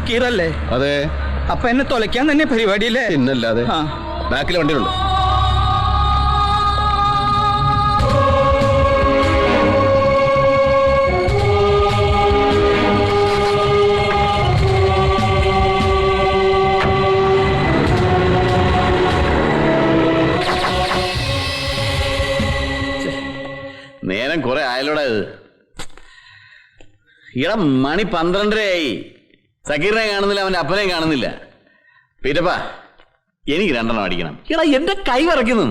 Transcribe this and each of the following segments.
സക്കീറല്ലേ? അതെ. അപ്പൊ എന്നെ തൊലയ്ക്കാൻ തന്നെ പരിപാടിയില്ലേ? പിന്നല്ലാതെ. ബാക്കിൽ വണ്ടിയുണ്ട്. നേരം കുറെ ആയാലോടാ ഇത്. ഇട മണി 12:30 സക്കീറിനെ കാണുന്നില്ല, അവന്റെ അപ്പനെയും കാണുന്നില്ല. പീറ്റപ്പാ, എനിക്ക് 2 അടിക്കണം. ഇടാ എന്റെ കൈ വിറയ്ക്കുന്നു.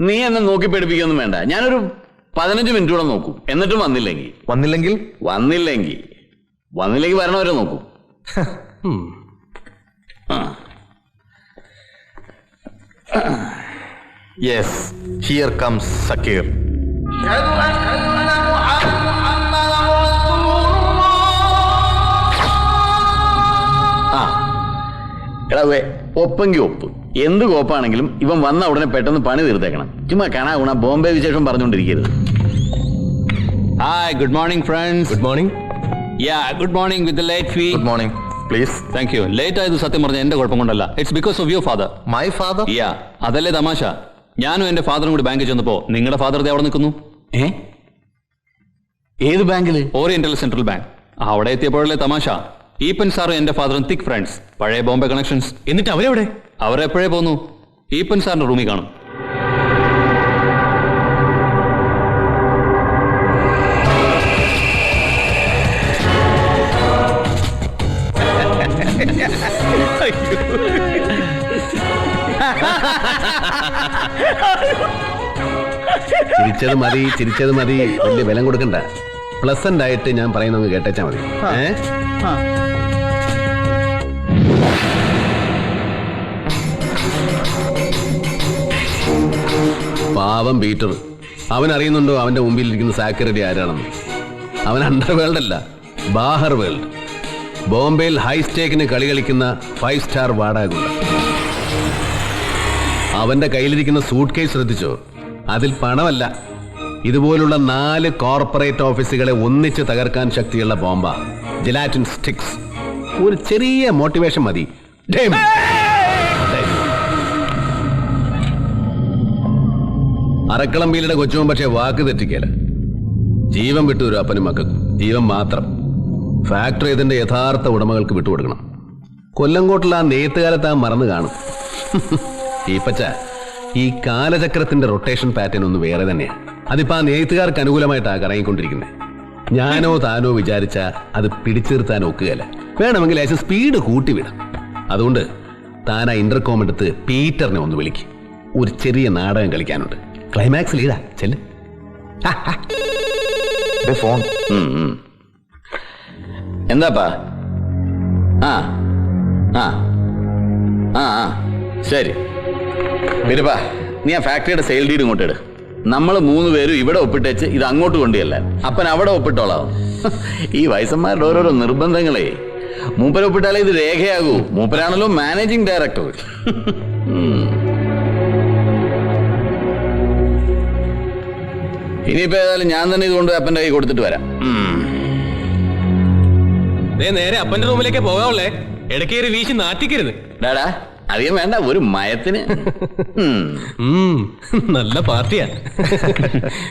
നീ എന്നെ നോക്കി പേടിപ്പിക്കൊന്നും വേണ്ട. ഞാനൊരു 15 മിനിറ്റ് കൂടെ നോക്കും. എന്നിട്ടും വന്നില്ലെങ്കിൽ വരണവരെ നോക്കും. Yes, here comes Zakir. ഒപ്പെങ്കിൽ ഒപ്പ്. എന്ത് കോപ്പാണെങ്കിലും ഇവൻ വന്ന ഉടനെ പെട്ടെന്ന് പണി തീർത്തേക്കണം. ചുമ്മാ കാണാ ഗുണ ബോംബെ വിശേഷം പറഞ്ഞുകൊണ്ടിരിക്കരുത്. Hi, good morning friends. Good morning. Ya, good morning with late fee. Good morning. Please. Thank you. Late ആയത് സത്യം പറഞ്ഞ എന്റെ കുഴപ്പം കൊണ്ടല്ല. It's because of your father. My father? Ya, അതല്ലേ തമാശ. ഞാനും എന്റെ ഫാദറും കൂടി ബാങ്കിൽ ചെന്നപ്പോ നിങ്ങളുടെ ഫാദർ അവിടെ നിൽക്കുന്നു. ഏത് ബാങ്കില്? Oriental central bank. അവിടെ എത്തിയപ്പോഴല്ലേ തമാശ. ഈപ്പൻ സാറും എന്റെ ഫാദറും തിക് ഫ്രണ്ട്സ്, പഴയ ബോംബെ കണക്ഷൻസ്. എന്നിട്ട് അവരെവിടെ? അവരെപ്പോഴേ പോന്നു. ഈപ്പൻ സാറിന്റെ റൂമിൽ കാണും. ചിരിച്ചത് മതി. വലിയ വില കൊടുക്കണ്ട. പ്ലസന്റ് ആയിട്ട് ഞാൻ പറയുന്നത് കേട്ടാ മതി. പാവം പീറ്റർ. അവൻ അറിയുന്നുണ്ടോ അവന്റെ മുമ്പിൽ ഇരിക്കുന്ന സാക്കറടി ആരാണെന്ന്? അവൻ അണ്ടർവേൾഡ് അല്ല, ബാഹർ വേൾഡ്. ബോംബെയിൽ ഹൈ സ്റ്റേക്കിന് കളി കളിക്കുന്ന 5 സ്റ്റാർ വാടകയുണ്ട്. അവന്റെ കയ്യിലിരിക്കുന്ന സൂട്ട് കേസ് ശ്രദ്ധിച്ചോ? അതിൽ പണമല്ല, ഇതുപോലുള്ള 4 കോർപ്പറേറ്റ് ഓഫീസുകളെ ഒന്നിച്ച് തകർക്കാൻ ശക്തിയുള്ള ബോംബ. Gelatin sticks. ഒരു ചെറിയ മോട്ടിവേഷൻ മതി. അറക്കളമ്പീലിയുടെ കൊച്ചുവും പക്ഷെ വാക്ക് തെറ്റിക്കല. ജീവൻ വിട്ടു അപ്പനും മക്കൾക്കും. ജീവൻ മാത്രം. ഫാക്ടറി ഇതിന്റെ യഥാർത്ഥ ഉടമകൾക്ക് വിട്ടുകൊടുക്കണം. കൊല്ലംകോട്ടുള്ള ആ നെയ്ത്തുകാലത്ത് ആ മറന്നു കാണും. ഈപ്പച്ച, ഈ കാലചക്രത്തിന്റെ റൊട്ടേഷൻ പാറ്റേൺ ഒന്ന് വേറെ തന്നെയാണ്. അതിപ്പോ ആ നെയ്ത്തുകാർക്ക് അനുകൂലമായിട്ടാണ് കറങ്ങിക്കൊണ്ടിരിക്കുന്നത്. ഞാനോ താനോ വിചാരിച്ച അത് പിടിച്ചെടുത്താൻ ഒക്കുകയല്ല. വേണമെങ്കിൽ ലേശം സ്പീഡ് കൂട്ടിവിടാം. അതുകൊണ്ട് താൻ ആ ഇന്റർകോം എടുത്ത് പീറ്ററിനെ ഒന്ന് വിളിക്കും. ഒരു ചെറിയ നാടകം കളിക്കാനുണ്ട്. ക്ലൈമാക്സിൽ ഇടാ ചെല്ല്. ഫോൺ. എന്താപ്പാ? ശരി വരുപ്പാ, നീ ആ ഫാക്ടറിയുടെ സെയിൽ ഡീഡ് ഇങ്ങോട്ട് ഇട്. നമ്മൾ 3 പേരും ഇവിടെ ഒപ്പിട്ടേച്ച് ഇത് അങ്ങോട്ട് കൊണ്ടുവല്ല. അപ്പൻ അവിടെ ഒപ്പിട്ടോളാം. ഈ വയസ്സന്മാരുടെ ഓരോരോ നിർബന്ധങ്ങളെ. മൂപ്പര ഒപ്പിട്ടാലേ ഇത് രേഖയാകൂ. മൂപ്പരാണല്ലോ മാനേജിംഗ് ഡയറക്ടർ. ഇനിയിപ്പോ ഏതായാലും ഞാൻ തന്നെ ഇതുകൊണ്ട് അപ്പന്റെ കൈ കൊടുത്തിട്ട് വരാം. നേരെ അപ്പന്റെ റൂമിലേക്ക് പോകാവുള്ളേ. ഇടയ്ക്കേറി വീശി നാറ്റിക്കരുത്. ഡാടാ, അധികം വേണ്ട, ഒരു മയത്തിന്. നല്ല പാർട്ടിയാ.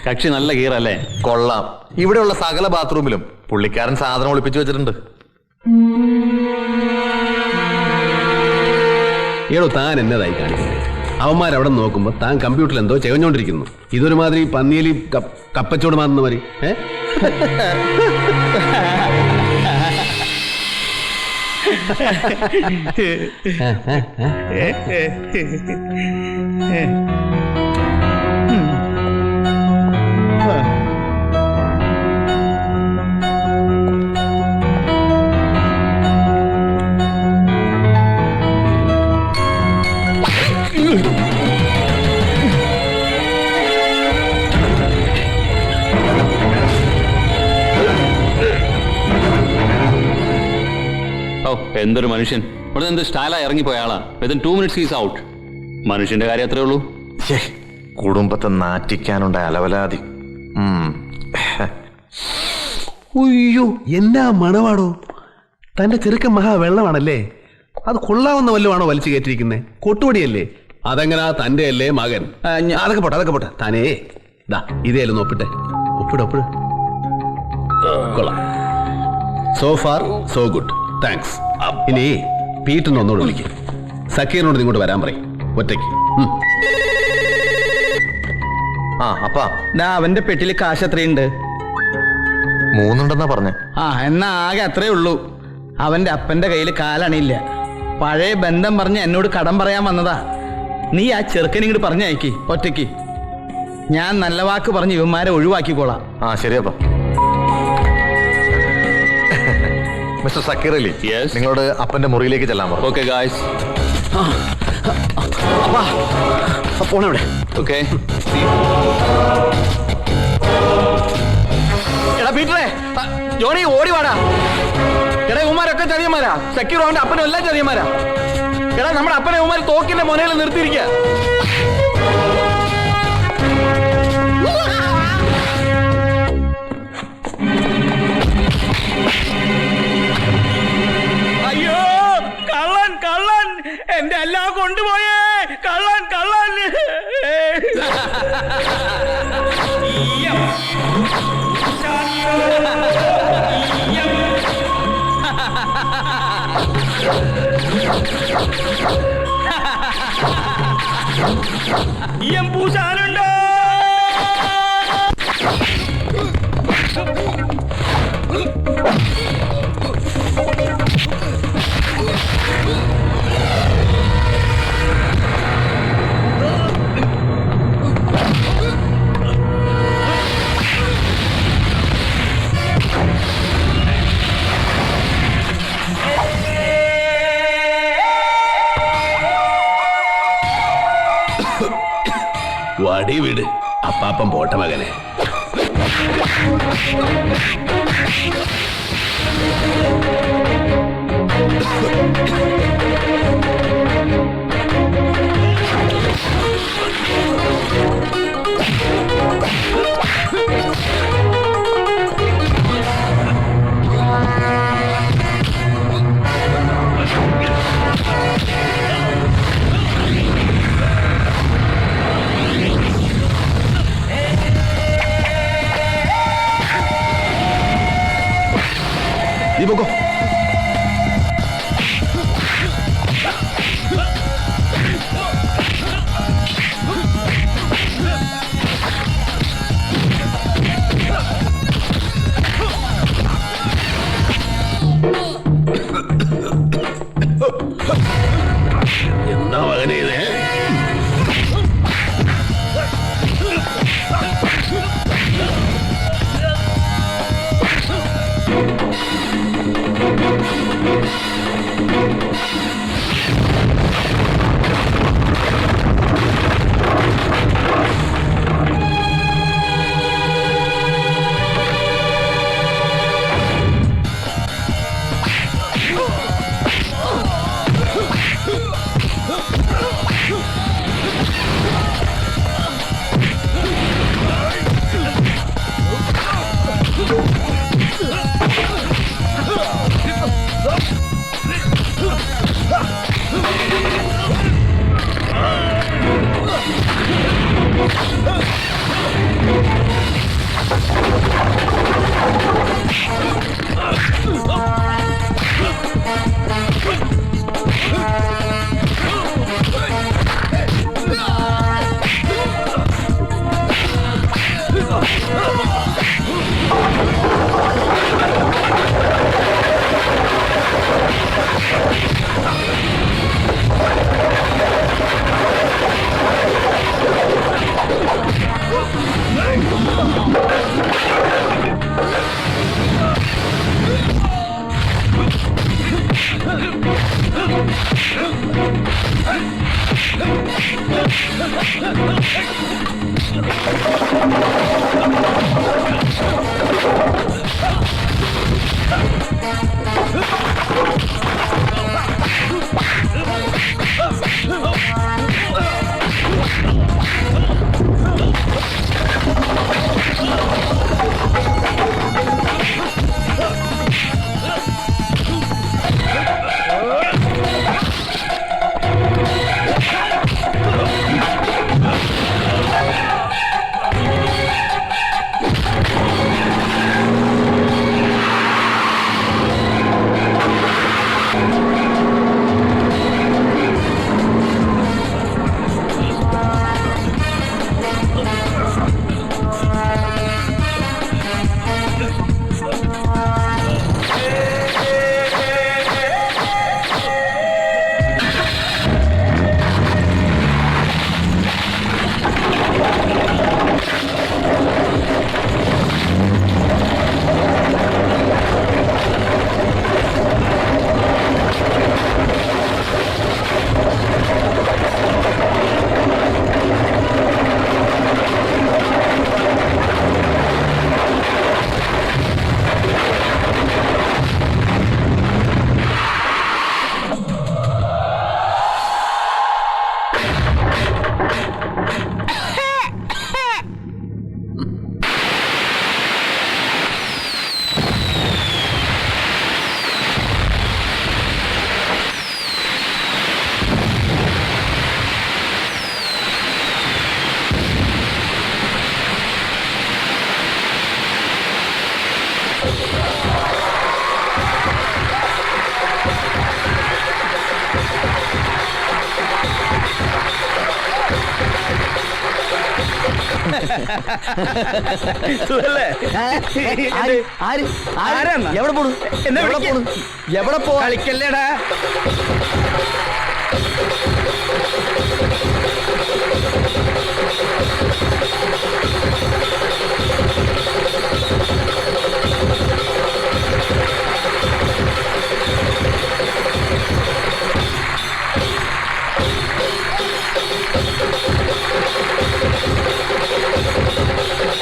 കക്ഷി നല്ല കീറല്ലേ? കൊള്ളാം. ഇവിടെയുള്ള സകല ബാത്റൂമിലും പുള്ളിക്കാരൻ സാധനം ഒളിപ്പിച്ചു വെച്ചിട്ടുണ്ട്. ഏടോ, താൻ എന്നതായി കാണിക്കുന്നത്? അവന്മാരവിടെ നോക്കുമ്പോ താൻ കമ്പ്യൂട്ടറിൽ എന്തോ ചെയ്ഞ്ഞോണ്ടിരിക്കുന്നു. ഇതൊരുമാതിരി പന്നിയലി കപ്പച്ചോട് മാറുന്ന മാതിരി. എന്തൊരു മനുഷ്യൻ. ഇവിടെ എന്ത് സ്റ്റൈലായി ഇറങ്ങിപ്പോയ ആളാ. Within 2 minutes is out. മനുഷ്യന്റെ കാര്യം അത്രേ ഉള്ളൂ. കുടുംബത്തെ നാറ്റിക്കാനുണ്ടായ അലവലാതി. ഉയ്യോ, എന്നാ മണവാടോ. തന്റെ ചെറുക്കൻ മഹാ വെള്ളമാണല്ലേ, അത് കൊള്ളാവുന്ന വല്ലതുമാണോ വലിച്ചു കയറ്റിയിരിക്കുന്നത്? കൊട്ടുപടിയല്ലേ? അതെങ്ങനാ തന്റെ അല്ലേ മകൻ? അതൊക്കെ പോട്ടെ താനേ ദാ ഇതേലും നോപ്പിട്ടെ. ഒപ്പിട്. കൊള്ളാം. So far so good, thanks. ഇനി പീറ്ററിനെ ഒന്നുകൂടെ വിളിക്കും. സക്കീറിനോട് ഇങ്ങോട്ട് വരാൻ പറയും ഒറ്റയ്ക്ക്. ആ അപ്പാ, അവന്റെ പെട്ടില് കാശ് എത്രയുണ്ട്? 3 പറഞ്ഞേ. എന്നാ ആകെ അത്രേ ഉള്ളൂ. അവന്റെ അപ്പന്റെ കയ്യിൽ കാലണിയില്ല. പഴയ ബന്ധം പറഞ്ഞ് എന്നോട് കടം പറയാൻ വന്നതാ. നീ ആ ചെറുക്കനെ ഇങ്ങോട്ട് പറഞ്ഞയക്കി ഒറ്റയ്ക്ക്. ഞാൻ നല്ല വാക്ക് പറഞ്ഞ് ഇവന്മാരെ ഒഴിവാക്കിക്കോളാം. ശരിയപ്പാ. മിസ്റ്റർ സക്കീർ അലി, നിങ്ങളോട് അപ്പന്റെ മുറിയിലേക്ക് ചെല്ലാൻ പറഞ്ഞു. Okay guys. പോണെവിടെ? ഓക്കെ. എടാ പീറ്ററെ, ജോണി ഓടി വാടാ. എടാ ഇവന്മാരൊക്കെ ചതിയന്മാരാ. സക്കീർ അവന്റെ അപ്പനും എല്ലാം ചതിയന്മാരാ. എടാ നമ്മുടെ അപ്പനെ ഇവന്മാർ തോക്കിന്റെ മുനയിൽ നിർത്തിയിരിക്കുക. അയ്യോ കള്ളൻ എന്റെ എല്ലാം കൊണ്ടുപോയേ. കള്ളൻ പൂശാനുണ്ടോ? വടി വിട്, അപ്പാപ്പൻ പോട്ടെ മകനെ. നീ പോക്കോ. എന്താ മകനെ ഇത്? സുഖല്ലേ? ആരാന്നാ? എവിടെ പോണു? എന്നെ എവിടെ വിളിക്ക? പോണു? എവിടെ പോ? കളിക്കല്ലേടാ.